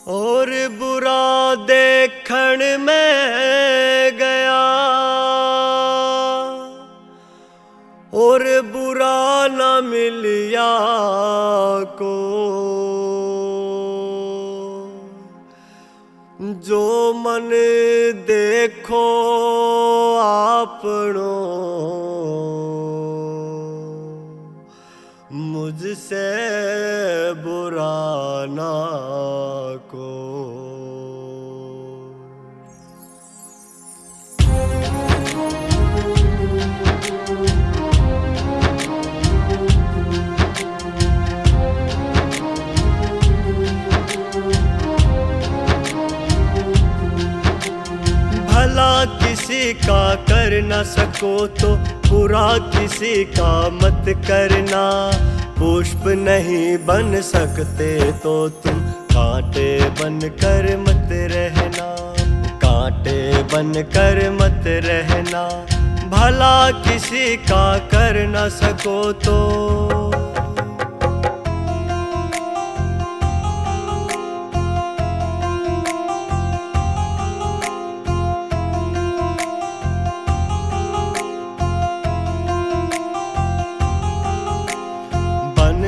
और बुरा देखण में गया और बुरा न मिलिया को, जो मन देखो आपनो मुझसे बुरा ना को। भला किसी का कर न सको तो बुरा किसी का मत करना। पुष्प नहीं बन सकते तो तुम कांटे बन कर मत रहना, कांटे बन कर मत रहना। भला किसी का कर न सको तो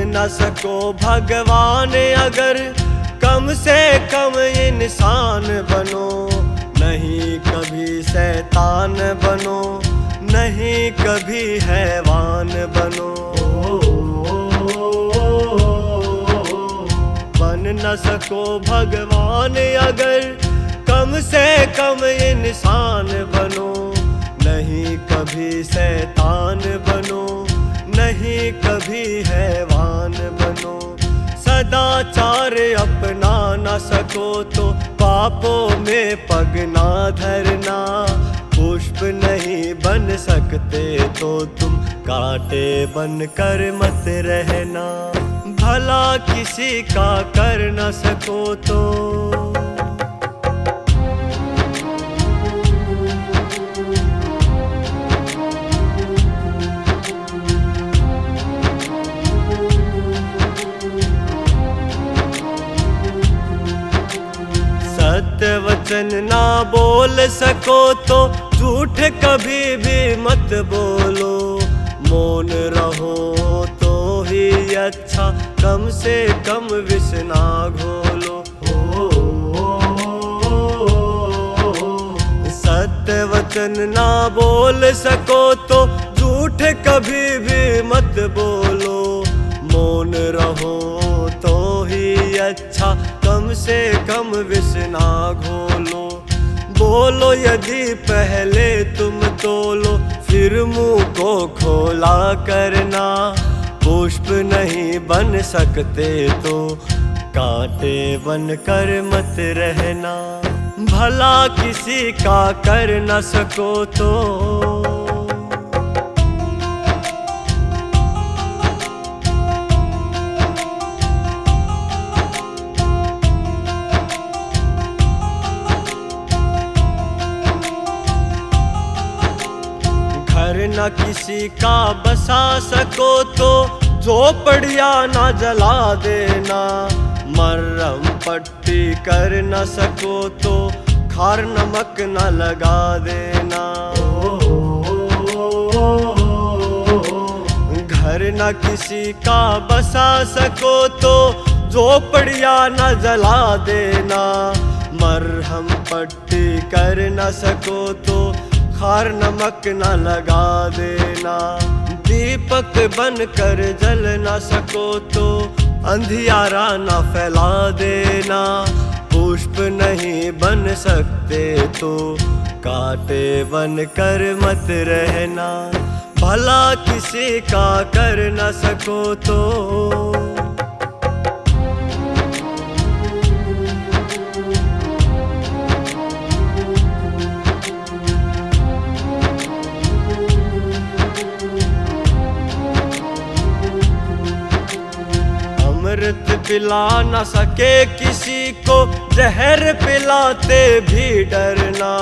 न सको भगवान अगर कम से कम इंसान बनो। नहीं कभी शैतान बनो, नहीं कभी हैवान बनो। बन न सको भगवान अगर कम से कम इंसान बनो। नहीं कभी शैतान बनो, नहीं कभी हैवान बनो। सदाचार अपना न सको तो पापों में पग ना धरना। पुष्प नहीं बन सकते तो तुम कांटे बन कर मत रहना। भला किसी का कर न सको तो सत्य वचन ना बोल सको तो झूठ कभी भी मत बोलो। मौन रहो तो ही अच्छा, कम से कम विष ना घोलो। सत्य वचन ना बोल सको तो झूठ कभी भी मत बोलो। मौन रहो तो ही अच्छा, कम से कम विष ना घोलो। बोलो यदि पहले तुम तोलो, फिर मुंह को खोला करना। पुष्प नहीं बन सकते तो कांटे बन कर मत रहना। भला किसी का कर न सको तो घर न किसी का बसा सको तो झोपड़ियाँ न जला देना। मरहम पट्टी कर न सको तो खार नमक न लगा देना। घर न किसी का बसा सको तो झोपड़ियाँ न जला देना। मरहम पट्टी कर न सको तो खार नमक न लगा देना। दीपक बन कर जल न सको तो अंधियारा न फैला देना। पुष्प नहीं बन सकते तो कांटे बन कर मत रहना। भला किसी का कर न सको तो अमृत पिला न सके किसी को, जहर पिलाते भी डरना।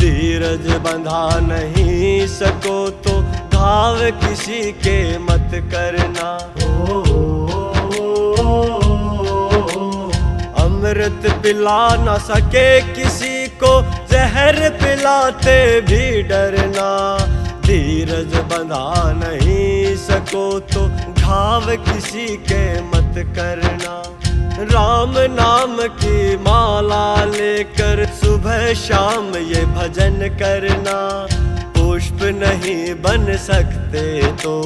धीरज बंधा नहीं सको तो घाव किसी के मत करना। अमृत पिला न सके किसी को, जहर पिलाते भी डरना। धीरज बंधा नहीं सको तो घाव किसी के मत करना। राम नाम की माला लेकर सुबह शाम ये भजन करना। पुष्प नहीं बन सकते तो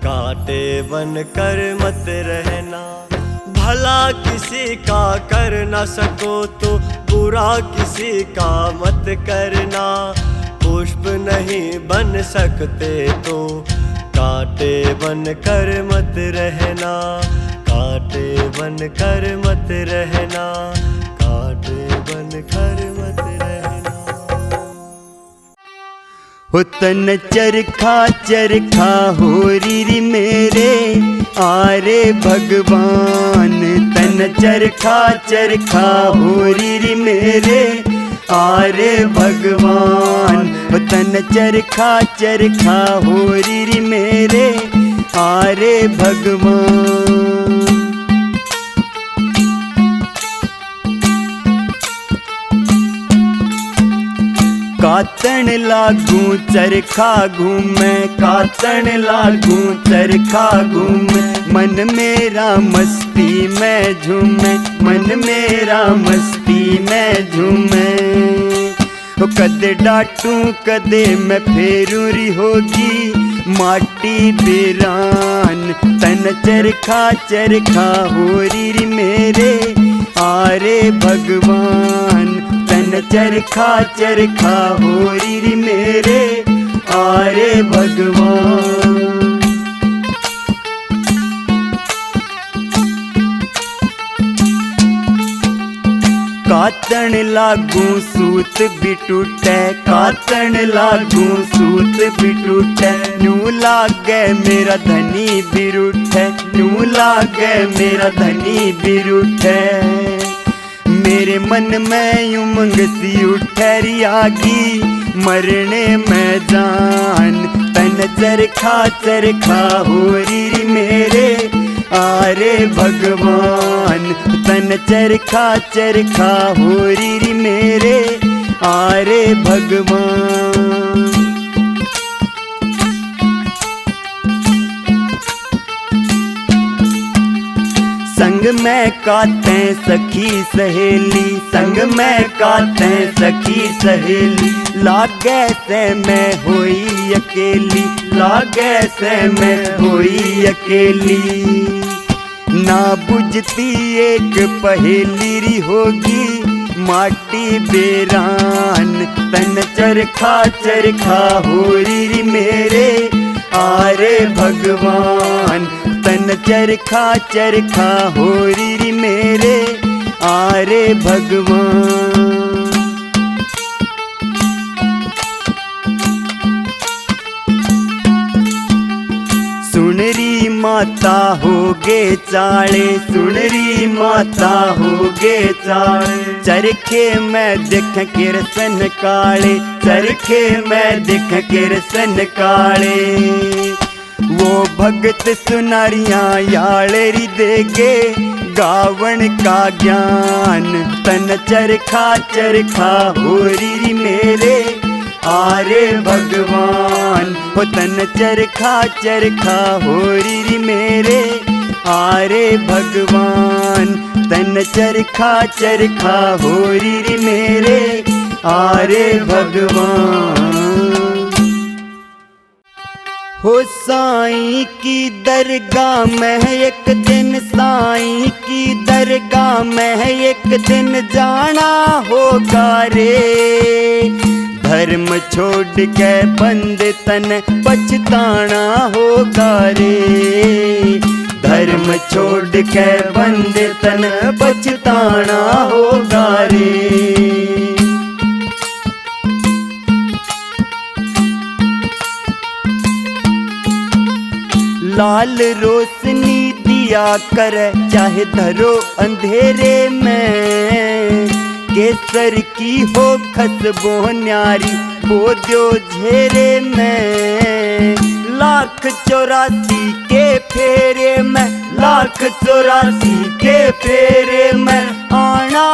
कांटे बन कर मत रहना। भला किसी का कर न सको तो बुरा किसी का मत करना। पुष्प नहीं बन सकते तो कांटे बन कर मत रहना। कांटे बन कर मत रहना। कांटे बन कर मत रहना। हो तन चरखा हो री मेरे आरे भगवान। तन चरखा हो री मेरे आरे भगवान। हो तन चरखा हो री मेरे आरे भगवान। कातन लागू चरखा घूमे, कातन लागू चरखा घूमे। मन मेरा मस्ती में झूमे, मन मेरा मस्ती में झूमे। कदे डांटू कदे मैं फेरूरी होगी माटी बेरान। तन चरखा हो री मेरे आरे भगवान। तन चरखा हो री मेरे आरे भगवान। कातन लागू सूत भी टूटे, कातन लागू सूत भी टूटे। नू लागे मेरा धनी भी रूठे, नू लागे मेरा धनी भी रूठे। मेरे मन में उमंग सी उठेरी आगी मरने में जान। तन चरखा हो री मेरे आरे भगवान। तन चरखा हो री मेरे आरे भगवान। संग में काते सखी सहेली, संग में काते सखी सहेली। लागे से मैं होई अकेली, लागे से मैं होई अकेली। ना बुझती एक पहेली री होगी माटी बेरान। तन चरखा हो री मेरे आरे भगवान। तन चरखा हो री मेरे आरे भगवान। सुनरी माता होगे चाले, सुनरी माता होगे चाले। चरखे में देख किरसन काले, चरखे में देख किरसन काले। वो भगत सुनारियां यालेरी देगे गावन का ज्ञान। तन चरखा हो री मेरे आरे भगवान। हो तन चरखा हो री मेरे आरे भगवान। तन चरखा हो री मेरे आरे भगवान। हो साईं की दरगाह में एक दिन, साईं की दरगाह में एक दिन जाना होगा रे। धर्म छोड़ के बंद तन पछताना होगा रे। धर्म छोड़ के बंद तन पछताना होगा रे। लाल रोशनी दिया करे चाहे धरो अंधेरे में। केसर की हो खसबो न्यारी बोद्यो झेरे में। 1,84 के फेरे में, 1,84 के फेरे में आना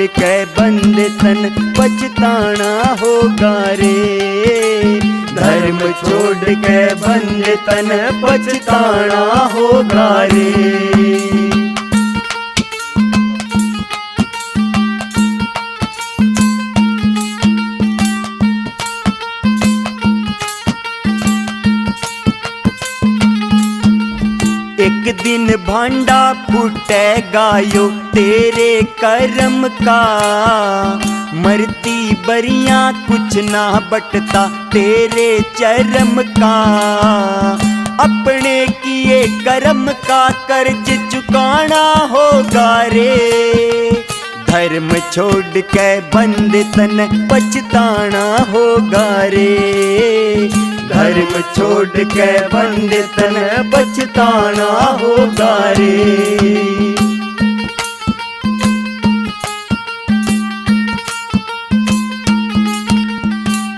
के बंद तन पछताना होगा रे। धर्म छोड़ के बंद तन पछताना होगा रे। एक दिन भांडा फूटेगा यो तेरे कर्म का, मरती बरियां कुछ ना बटता तेरे चरम का। अपने किए कर्म का कर्ज चुकाना होगा रे। धर्म छोड़ के बंद तन पछताना होगा रे। धर्म छोड़ के बंद तन पछताना होगा रे।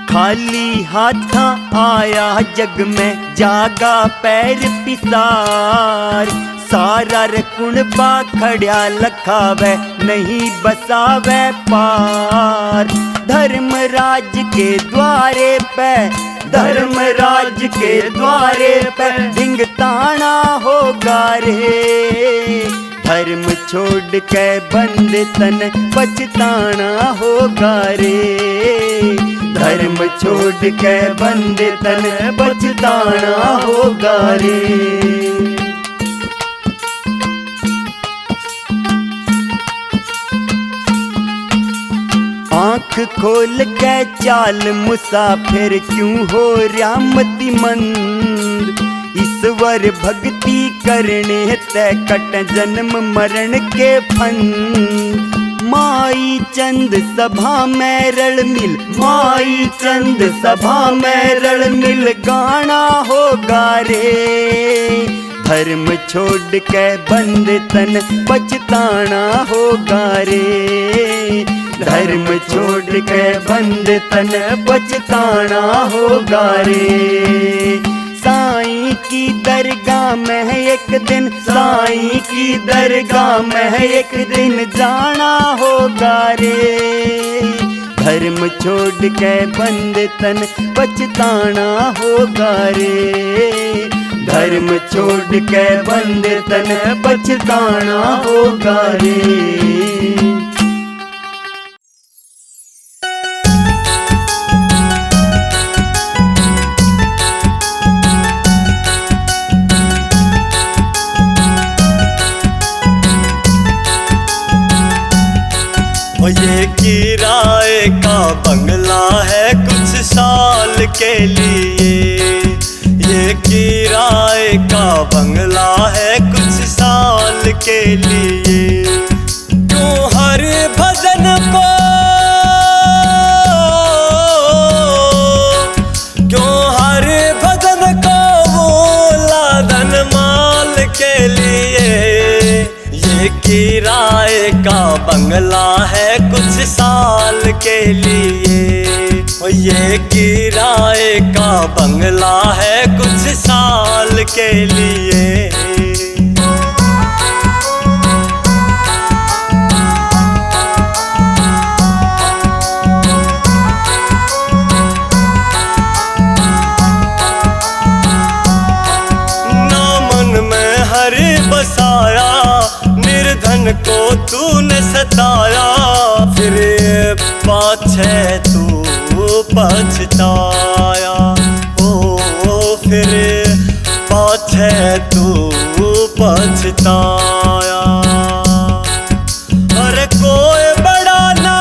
खाली हाथा आया जग में जागा पैर पिसार। सारा कुणबा खड़ा लखावे नहीं बसावे पार। धर्मराज के द्वारे पे, धर्मराज के द्वारे पे ढिंगताना होगा रे। धर्म छोड़ के बंद तन पछताना होगा रे। धर्म छोड़ के बंद तन पछताना होगा रे। आँख खोल के चाल मुसाफिर क्यों हो रामति मंद। ईश्वर भक्ति करने ते कट जन्म मरण के फंद। माई चंद सभा में रल मिल, माई चंद सभा में रल मिल गाना होगा रे। धर्म छोड़ के बंद तन पछताना होगा रे। धर्म छोड़ के बंद तन पछताना होगा रे। साईं की दरगाह में एक दिन, साईं की दरगाह में एक दिन जाना होगा रे। धर्म छोड़ के बंद तन पछताना होगा रे। धर्म छोड़ के बंद तन पछताना होगा रे। ये किराए का बंगला है कुछ साल के लिए। ये किराए का बंगला है कुछ साल के लिए। क्यों हर भजन को, क्यों हर भजन को बोला धन माल के लिए। ये किराए का बंगला है कुछ साल के लिए। ये किराए का बंगला है कुछ साल के लिए। ना मन में हरि बसाया, निर्धन को तूने सताया। फिर पाछे तू पछताया, ओ फिर पाछे तू पछताया। अरे कोई बड़ा ना,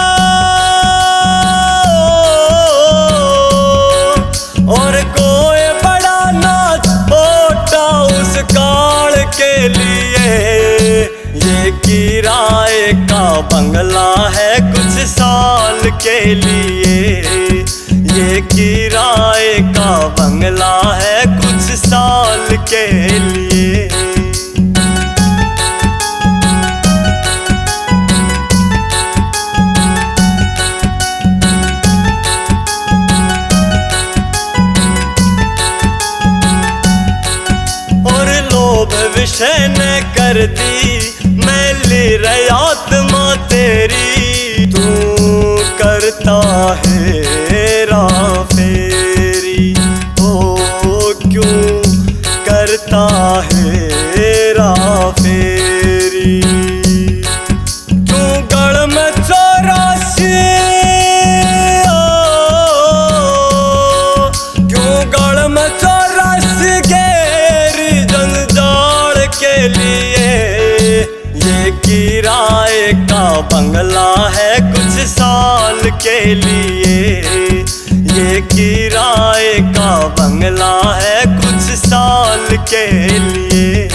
और कोई बड़ा ना छोटा उस काल के लिए। ये किराए का बंगला है कुछ साल के लिए। ये किराए का बंगला है कुछ साल के लिए। और लोभ विषय न कर दी मैली रे आत्मा तेरी। क्यों करता है हेरा फेरी, ओ क्यों करता है हेरा फेरी। क्यों गढ़ में 84, क्यों गढ़ में 84 गहरी जंजाल के लिए। ये किराए का बंगला है कुछ साल के लिए, ये किराए का बंगला है कुछ साल के लिए।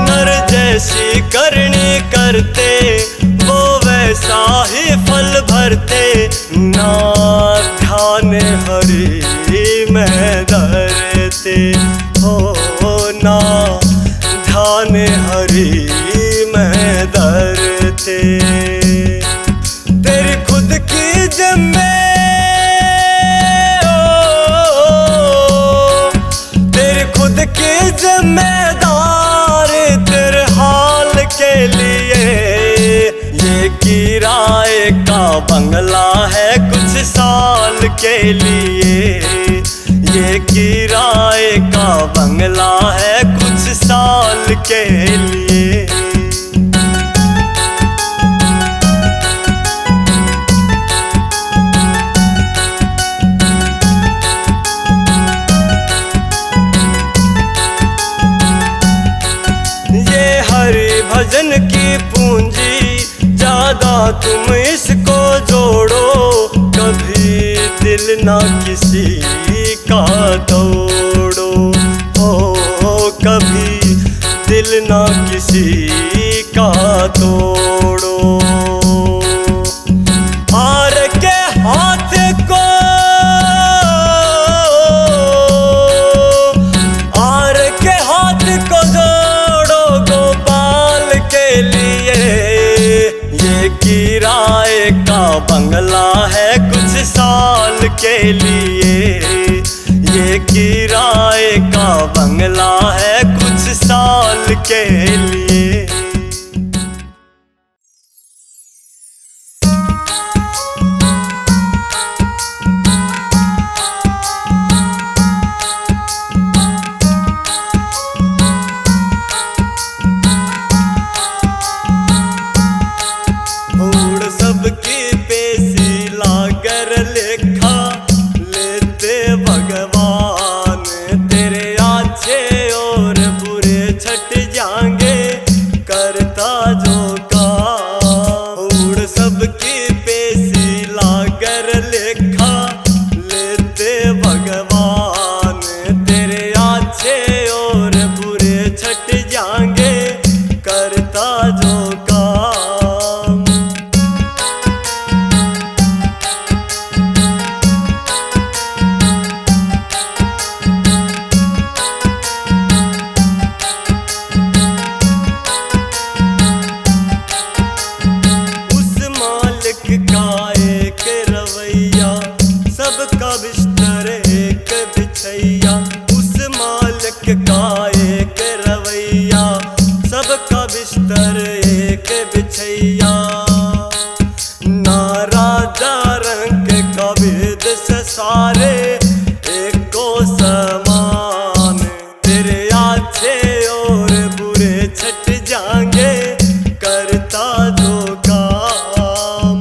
नर जैसी करनी करते वो वैसा ही फल भरते, ना ध्यान हरि में धरते हो, ना ध्यान हरि में धरते। तेरी खुद की जिम्मे तेरी खुद की जिम्मेदार तेरे हाल के लिए। ये किराए का बंगला है कुछ साल के लिए, ये किराए का बंगला है कुछ साल के लिए। ये हरि भजन की पूंजी ज्यादा तुम इसको जोड़ो, कभी दिल ना किसी का तोड़ो, हो कभी दिल ना किसी का तोड़ो। हार के हाथ को, हार के हाथ को जोड़ो गोपाल के लिए। ये किराए का बंगला है कुछ साल के लिए, ये किराए का बंगला है कुछ साल के लिए। होड़ सबकी पेशी लागर लेखा लेते भगवान, तेरे अच्छे और बुरे छट जाएंगे करता जो काम। होड़ सबकी पेशी लागर लेखा लेते भगवान, तेरे अच्छे और बुरे छट जाएंगे करता जो काम। सबका बिस्तर एक बिछैया, उस मालिक का एक रवैया। सबका बिस्तर एक बिछैया, ना राजा रंग का भेद से सारे एको समान। तेरे अच्छे और बुरे छट जाएंगे करता जो काम।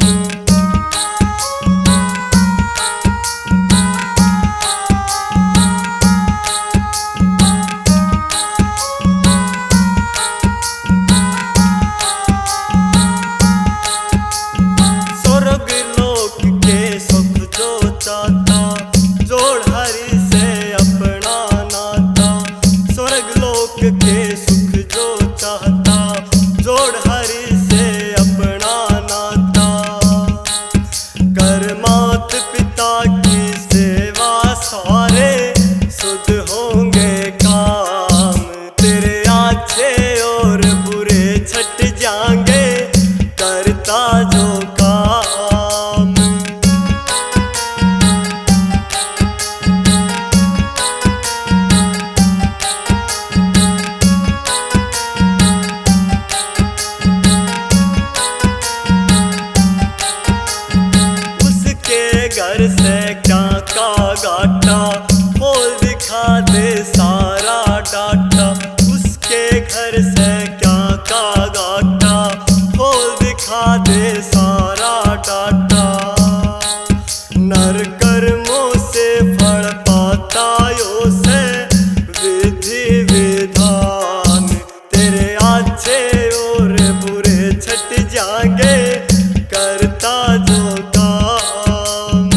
का घाटा, खोल दिखा दे सारा डाटा। नर कर्मों से फल पाता यो से विधि विधान, तेरे अच्छे और बुरे छट जाएंगे करता जो काम।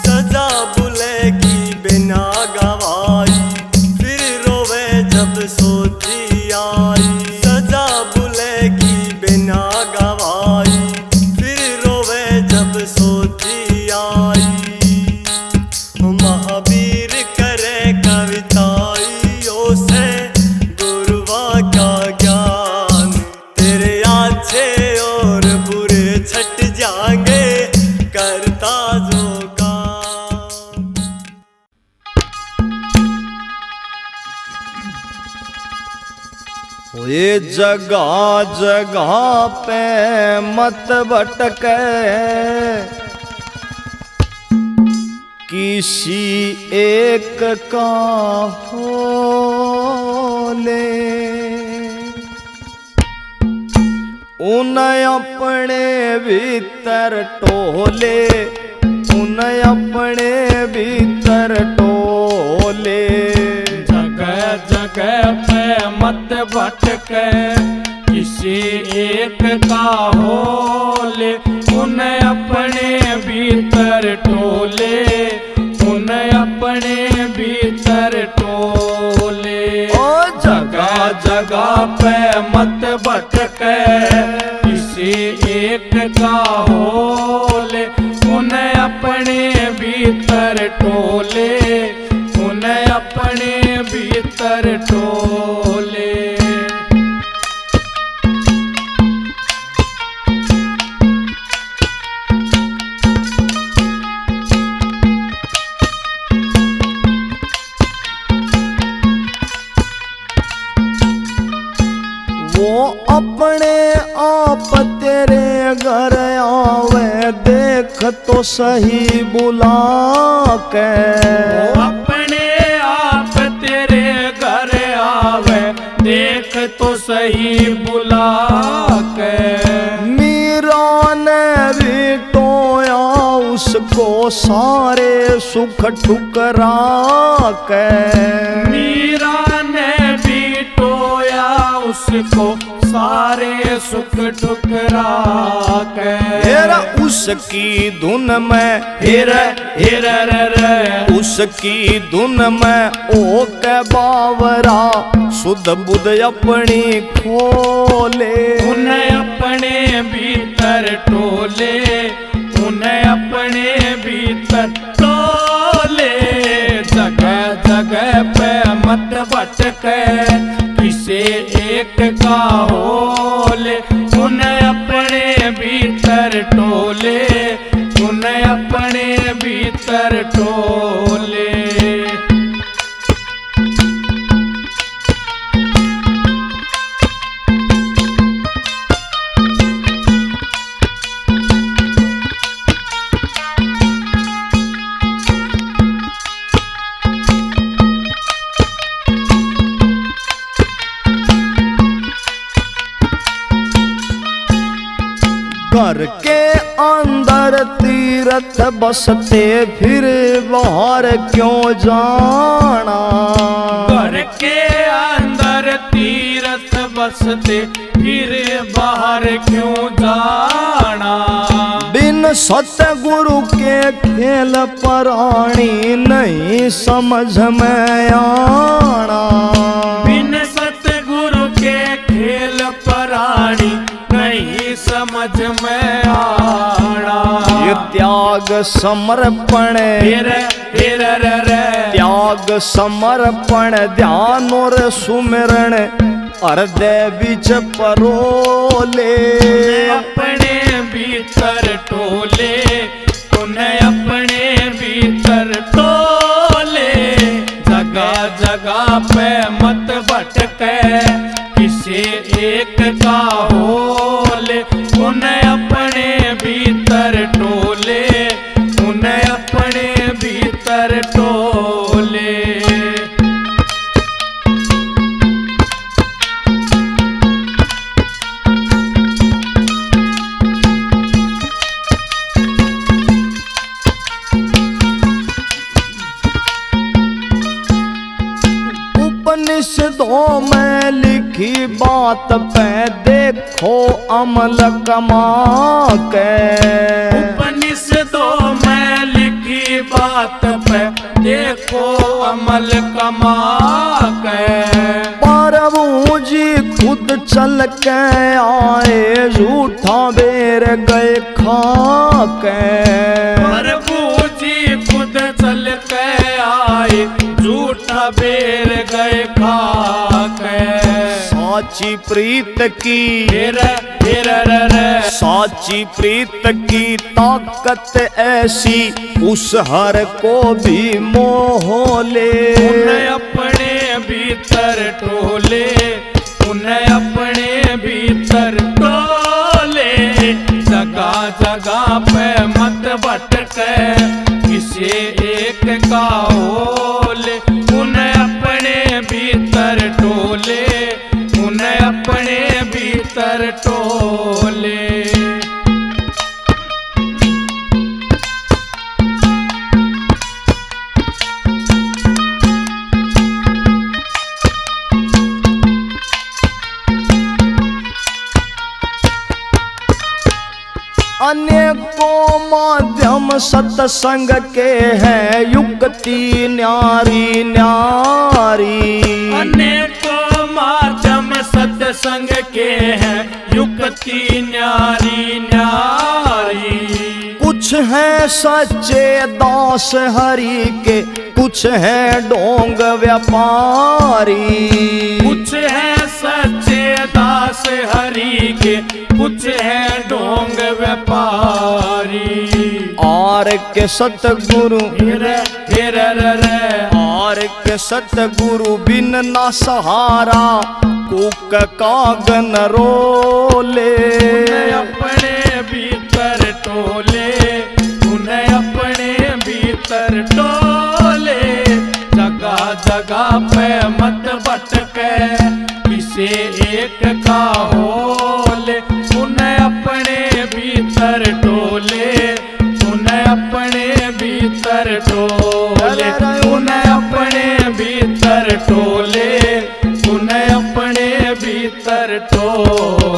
सजा बुलेगी बिना गवाही, फिर रोवे जब सोची आई। सजा बुलेगी बिना गवाही, फिर रोवे जब सोची आई। महावीर करे कविताइयों से गुरुवा का ज्ञान, तेरे अच्छे और बुरे छट जाएंगे करता जो काम। ये जगह जगह पे मत भटके, किसी एक का हो ले। उन अपने भीतर टोले, उन अपने भीतर टोले। जगह जगह पे मत भटके, किसी एक का हो ले। उन्हें अपने भीतर टोले, उन्हें अपने भीतर टोले। ओ जगह जगह पे मत भटके, किसी एक का हो ले। उन्हें अपने भीतर टोले, उन्हें अपने भीतर टोले। वो अपने आप तेरे घर आवे, देख तो सही बुला के। वो अपने आप तेरे घर आवे, देख तो सही बुला के। मीरा ने भी टोया उसको सारे सुख ठुकरा के। मीरा ने भी टोया उसको सारे सुख ठुकरा के। हेरा उसकी धुन में, हेरा हेरा रे रे, उसकी धुन में ओ के बावरा सुध बुध अपनी खोले। उन्हें अपने भीतर टोले, उन्हें अपने भीतर टोले। जगह जगह पे मत भटके, किसी एक का हो ले। उन्हें अपने भीतर टोले, उन्हें अपने भीतर टोले। घर के अंदर तीरथ बसते, फिर बाहर क्यों जाना। घर के अंदर तीरथ बसते, फिर बाहर क्यों जाना। बिन सतगुरु के खेल प्राणी नहीं समझ में आना। बिन सतगुरु के खेल प्राणी नहीं समझ में आना। ये त्याग समर्पण, त्याग समर्पण ध्यान और सुमिरण हृदय बीच परोले। अपने भीतर टोले, उन्हें अपने भीतर टोले। जगह जगह पे मत भटके, किसी एक का होले, उन्हें अपने भीतर टोले, उन्हें अपने भीतर टोले। उपनिषदों में लिखी बात पे देखो अमल कमा के। उपनिषदों में लिखी बात पे देखो अमल कमा के। प्रभु जी खुद चल के आए, झूठा बेर गए खा के। प्रभु जी खुद चल के आए, झूठा बेर गए खा के। साची प्रीत की रे साची प्रीत की ताकत ऐसी, उस हर को भी मोह ले। उन्हें अपने भीतर टोले, उन्हें अपने भीतर टोले। जगह जगह पे मत भटके, किसी एक का होले। उन्हें अपने भीतर टोले, उन्हें अपने भीतर टोले। अनेकों माध्यम सत्संग के हैं, युक्ति न्यारी न्यारी। अनेकों माध्यम सत्संग के हैं, युक्ति न्यारी न्यारी। कुछ हैं सच्चे दास हरि के, कुछ हैं डोंग व्यापारी। कुछ है सच्चे दास हरि के, कुछ है डोंग व्यापारी। और के सतगुरु रे और के सतगुरु बिन ना सहारा, कुक कागन रोले। उन्हें अपने भीतर टोले, उन्हें अपने भीतर टोले। जगह जगह पे मत भटके, किसी एक का होले। उन्हें अपने भीतर टोले, उन्हें अपने भीतर टोले, उन्हें अपने भीतर टोले, उन्हें अपने भीतर टोले।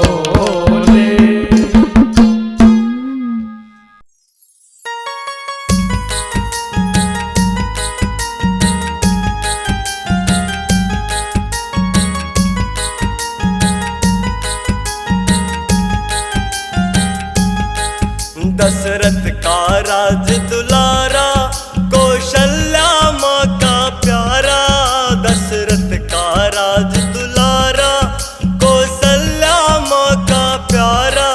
दशरथ का राज दुलारा, कौशल्या माँ का प्यारा। दशरथ का राज दुलारा, कौशल्या माँ का प्यारा।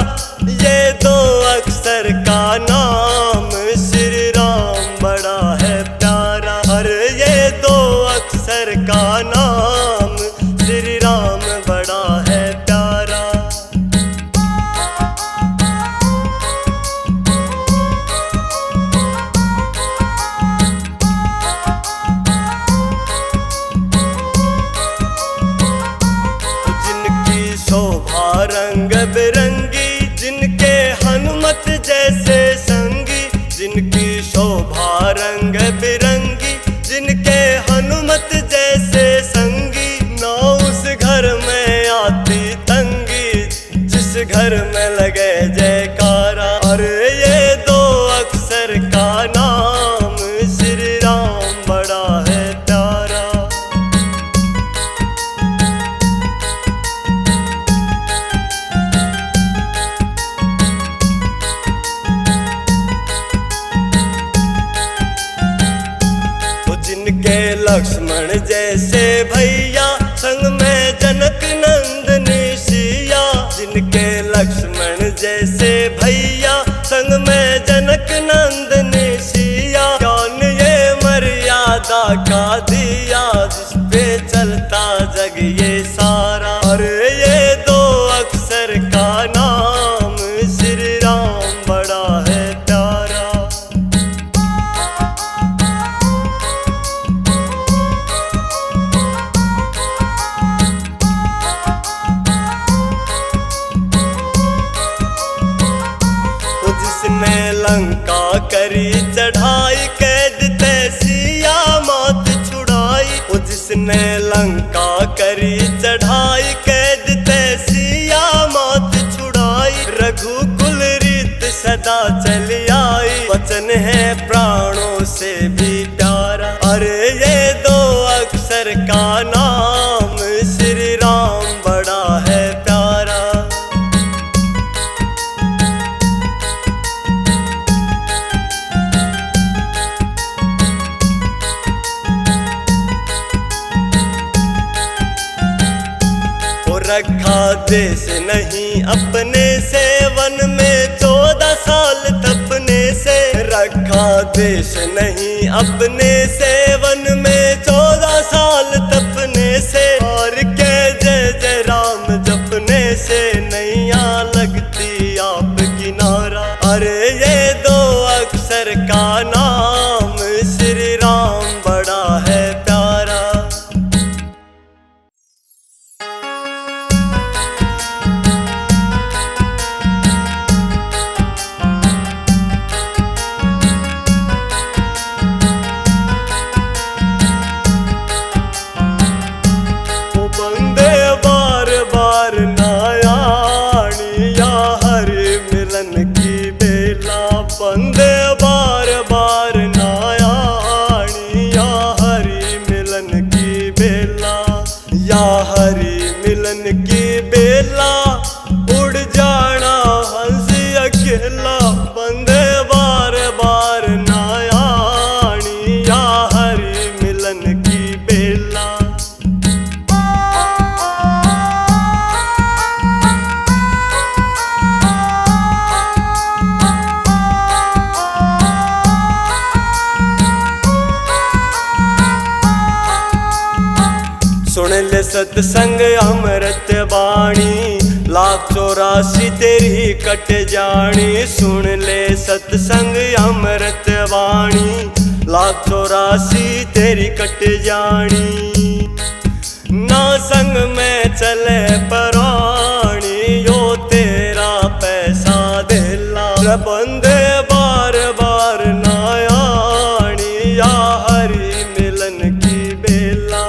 ये दो अक्षर का नाम श्री राम बड़ा है प्यारा। अरे ये दो अक्षर का नाम श्री राम बड़ा है प्यारा। रंग बिरंगी, जिनके हनुमत जैसे संगी। जिनकी शोभा रंग बिरंगी, जिनके हनुमत जैसे संगी। ना उस घर में आती तंगी, जिस घर में लगे जयकारा। अरे ये दो अक्षर का नाम श्री राम बड़ा है प्यारा। जिनके लक्ष्मण जैसे भैया, संग में जनक नंदनी सिया। जिनके लक्ष्मण जैसे भैया, संग में जनक नंदनी सिया। ज्ञान ये मर्यादा का दिया, जिस पे चलता जग ये सारा। अरे ये दो अक्षर लंका करी चढ़ाई, कैद तैसिया मौत छुड़ाई। ओ जिसने लंका करी चढ़ाई, कैद तैसिया मौत छुड़ाई। रघुकुल रीत सदा चली आई, वचन है प्राणों से भी प्यारा। अरे ये दो अक्षर का नाम श्री राम बड़ा है प्यारा। रखा देश नहीं अपने से, वन में 14 साल तपने से। रखा देश नहीं अपने से, वन में 14 साल तपने से। और के जय जय राम जपने से, नैया लगती आप किनारा। अरे ये दो अक्षर का नाम श्री राम बड़ा है प्यारा। बंदे बार बार नायाणी, या हरि मिलन की बेला। या हरि मिलन की बेला, उड़ जाना हंस अकेला। बंदे बार बार नायाणी, या हरि मिलन की बेला। सुन ले सत्संग अमृत बाणी, 184 तेरी कट जानी। सुन ले सत्संग अमृत बाणी, 184 तेरी कट जानी। ना संग में चले प्राणी, यो तेरा पैसा देला। बंदे बार बार नायाणी, या हरि मिलन की बेला।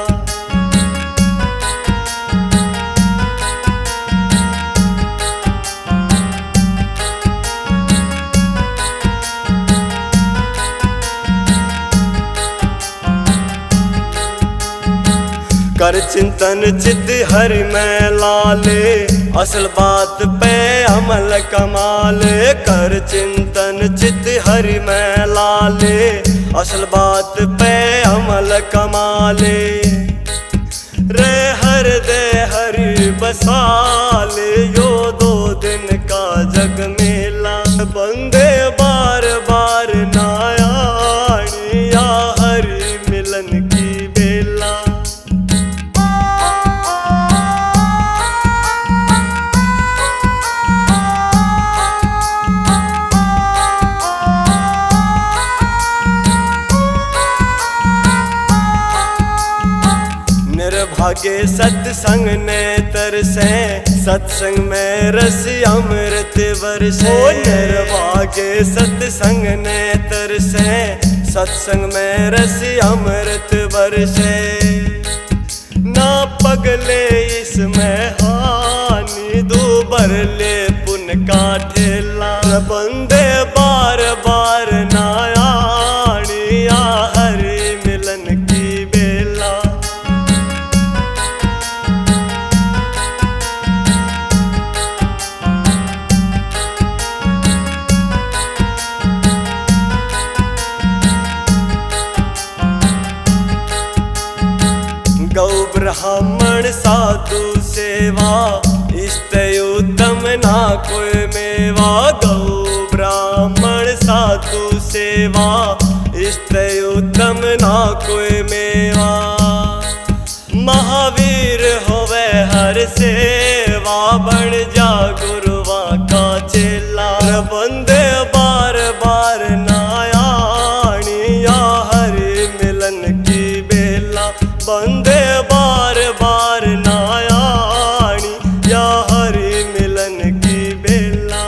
कर चिंतन चित हरि में लाले, असल बात पे अमल कमाले। कर चिंतन चित हरि में लाले, असल बात पे अमल कमाले। रे हर दे हरि बसाले, यो 2 दिन का जग मेला। बंदे बार बार नायाणी, या हरि मिलन की बेला। निर्भागे सत्संग ने तरसे, सत्संग में रस अमृत बरसे। निर्भागे सत्संग ने तरसे, सत्संग में रस अमृत बरसे। ना पगले इसमें हानि, दूबर ले पुन का ठेला। बंदे बार बार नायाणी, या हरि मिलन की बेला। गौ ब्राह्मण साधु सेवा, इसते उत्तम ना कोई मेवा। गौ ब्राह्मण साधु सेवा, इसते उत्तम ना कोई मेवा। महावीर होवे हर सेवा, बन जा गुरुआ का चेला। बंदे बार बार नायाणी, या हरि मिलन की बेला। बंदे बार बार नायाणी, या हरि मिलन की बेला।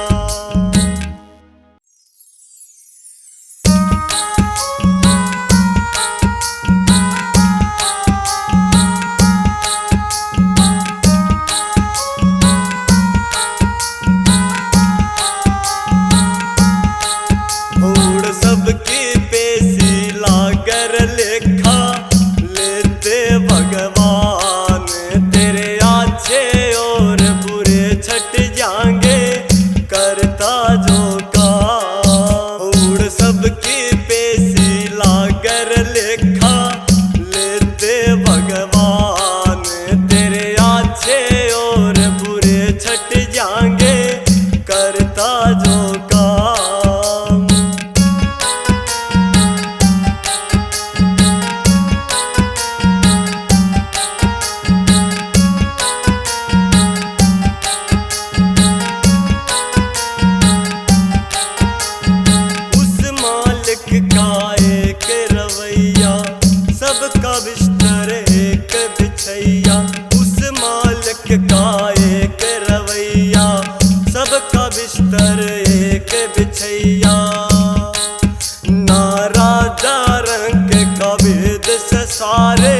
बिस्तर एक बिछैया, ना राजा रंग का भेद से सारे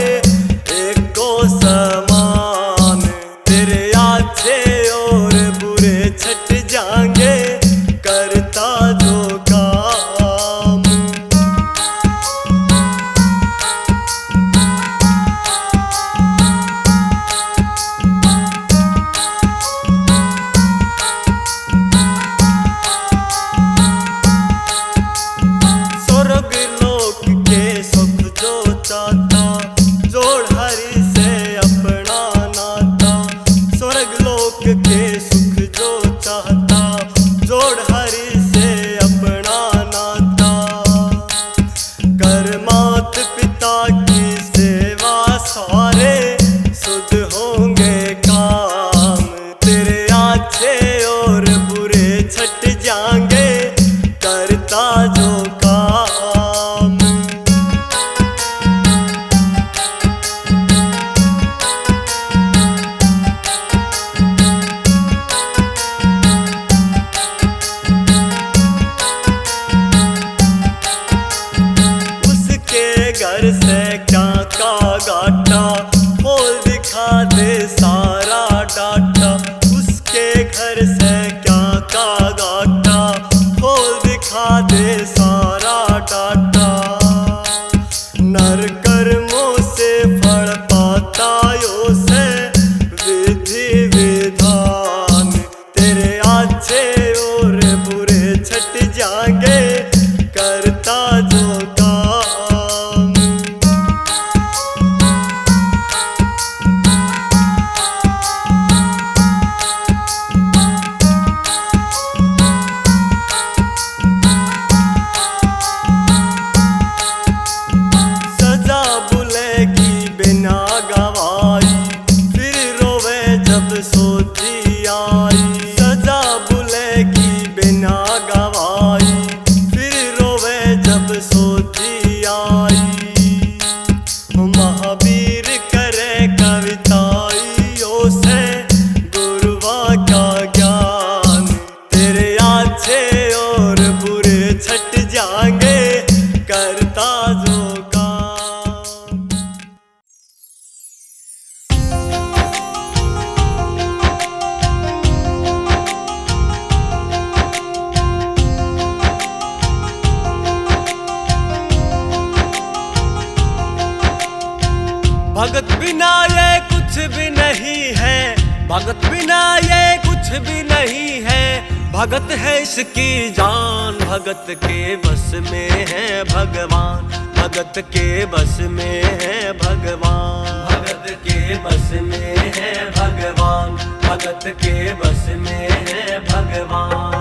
एको समान। तेरे अच्छे और बुरे छट जाएंगे करता जो काम। स्वर्ग लोक के सुख जो चाहता, जोड़ हरि से अपना नाता। स्वर्ग लोक के सुख जो चाहता, जोड़ हरि से अपना नाता। कर मात पिता की सेवा सारे शुद्ध होंगे काम। तेरे अच्छे और बुरे छट जाएंगे करता जो काम। उसके घर से क्या का गाटा, खोल दिखा दे सारा डाटा। उसके घर से क्या का गाटा, खोल दिखा दे सारा डाटा। नर कर्मों से फल पाता यो से विधि विधान। तेरे अच्छे और बुरे छट जाएंगे करता जो काम। सजा बुलेगी बिना गवाई, फिर रोवे जब सोची आई। सजा बुलेगी बिना गवाई, फिर रोवे जब सोची आई। महावीर करे कविताइयों से गुरुवा का ज्ञान। तेरे अच्छे और बुरे छट जाएंगे करता जो काम। भगत बिना ये कुछ भी नहीं है, भगत बिना ये कुछ भी नहीं है। भगत है इसकी जान, भगत के बस में है भगवान। भगत के बस में है भगवान, भगत के बस में है भगवान। भगत के बस में है भगवान।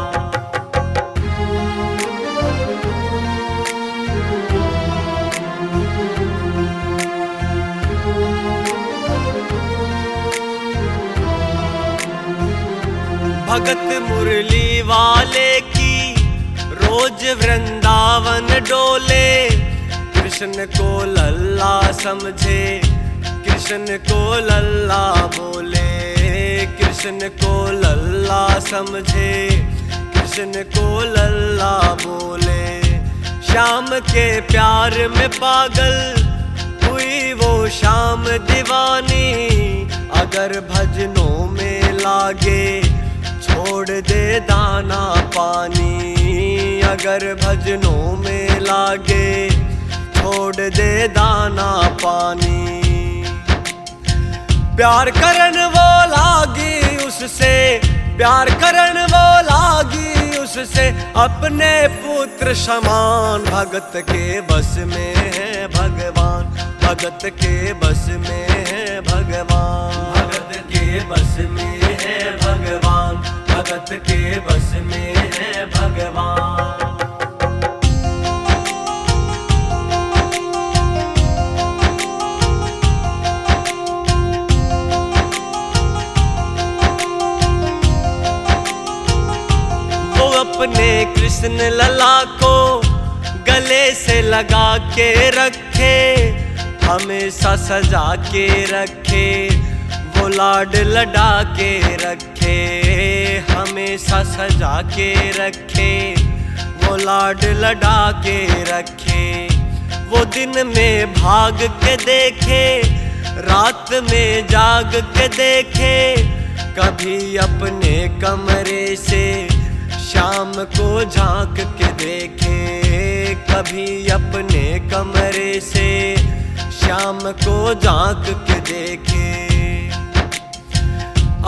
भगत मुरली वाले की रोज वृंदावन डोले। कृष्ण को लल्ला समझे, कृष्ण को लल्ला बोले। कृष्ण को लल्ला समझे, कृष्ण को लल्ला बोले। श्याम के प्यार में पागल हुई वो शाम दीवानी। अगर भजनों में लागे छोड़ दे दाना पानी। अगर भजनों में लागे छोड़ दे दाना पानी। प्यार करन वो लागी उससे, प्यार करन वो लागी उससे। अपने पुत्र समान भगत के बस में है भगवान। भगत के बस में है भगवान। भगत के बस में है भगवान। भगत के बस में है भगवान। वो अपने कृष्ण लला को गले से लगा के रखे, हमेशा सजा के रखे, वो लाड लडा के रखे। देखे, हमेशा सजा के रखे, वो लाड लडा के रखे। वो दिन में भाग के देखे, रात में जाग के देखे, कभी अपने कमरे से शाम को झांक के देखे, कभी अपने कमरे से शाम को झांक के देखे।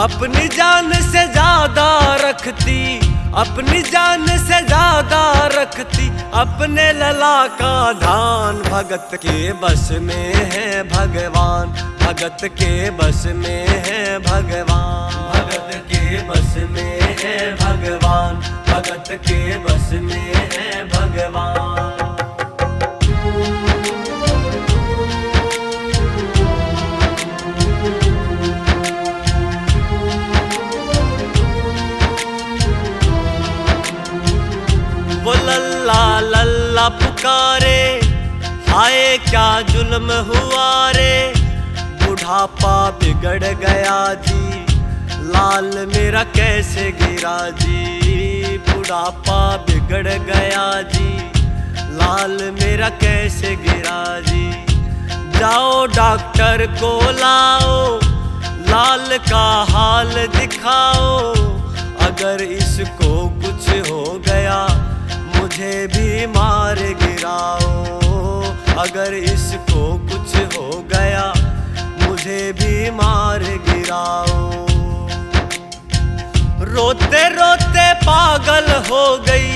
अपनी जान से ज्यादा रखती, अपनी जान से ज्यादा रखती, अपने लला का ध्यान। भगत के बस में है भगवान, भगत के बस में है भगवान, भगत के बस में है भगवान, भगत के बस में है भगवान। वो लल्ला लल्ला पुकारे, हाय क्या जुल्म हुआ रे। बुढ़ापा बिगड़ गया जी, लाल मेरा कैसे गिरा जी। बुढ़ापा बिगड़ गया जी, लाल मेरा कैसे गिरा जी। जाओ डॉक्टर को लाओ, लाल का हाल दिखाओ। अगर इसको कुछ हो गया, मुझे भी मार गिराओ। अगर इसको कुछ हो गया, मुझे भी मार गिराओ। रोते रोते पागल हो गई,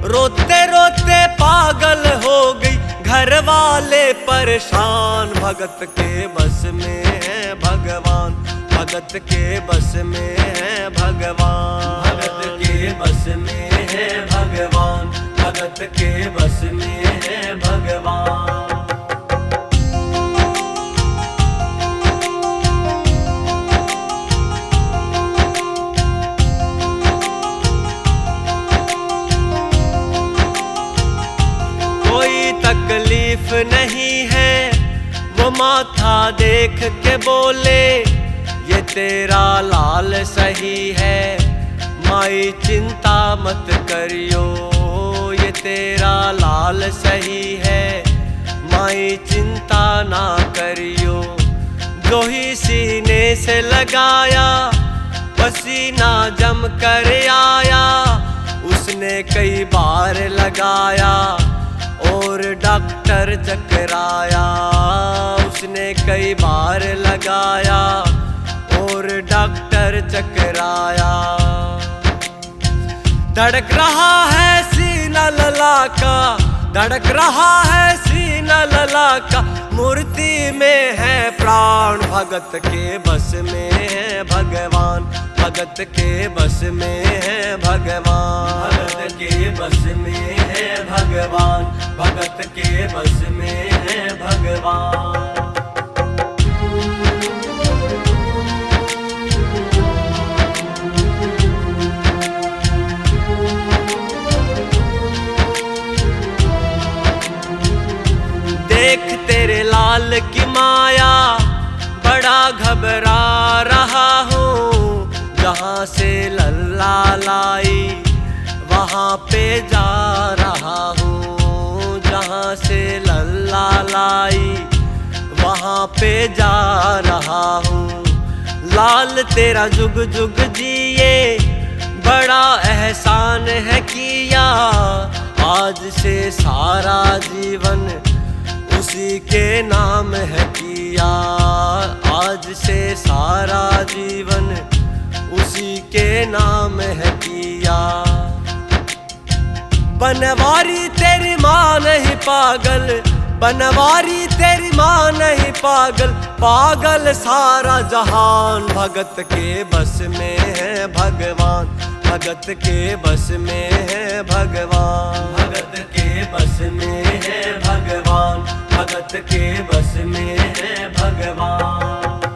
रोते रोते पागल हो गई, घर वाले परेशान। भगत के बस में है भगवान, भगत के बस में है भगवान, भगत के बस में है भगवान, भगत के बस में है भगवान। कोई तकलीफ नहीं है, वो माथा देख के बोले, ये तेरा लाल सही है, माई चिंता मत करियो। ये तेरा लाल सही है, माई चिंता ना करियो। जो ही सीने से लगाया, पसीना जम कर आया। उसने कई बार लगाया और डॉक्टर चकराया। उसने कई बार लगाया और डॉक्टर चकराया। धड़क रहा है सीना लला का, धड़क रहा है सीना लला का, मूर्ति में है प्राण। भगत के बस में है भगवान, भगत के बस में है भगवान, भगत के बस में है भगवान, भगत के बस में है भगवान। देख तेरे लाल की माया, बड़ा घबरा रहा हूँ। जहाँ से लल्ला लाई, वहाँ पे जा रहा हूँ। जहाँ से लल्ला लाई, वहाँ पे जा रहा हूँ। लाल तेरा जुग जुग जिए, बड़ा एहसान है किया। आज से सारा जीवन उसी के नाम है किया। आज से सारा जीवन उसी के नाम है किया। बनवारी तेरी माँ नहीं पागल, बनवारी तेरी माँ नहीं पागल, पागल सारा जहान। भगत के बस में है भगवान, भगत के बस में है भगवान, भगत के बस में है भगवान, भगत के बस में है भगवान।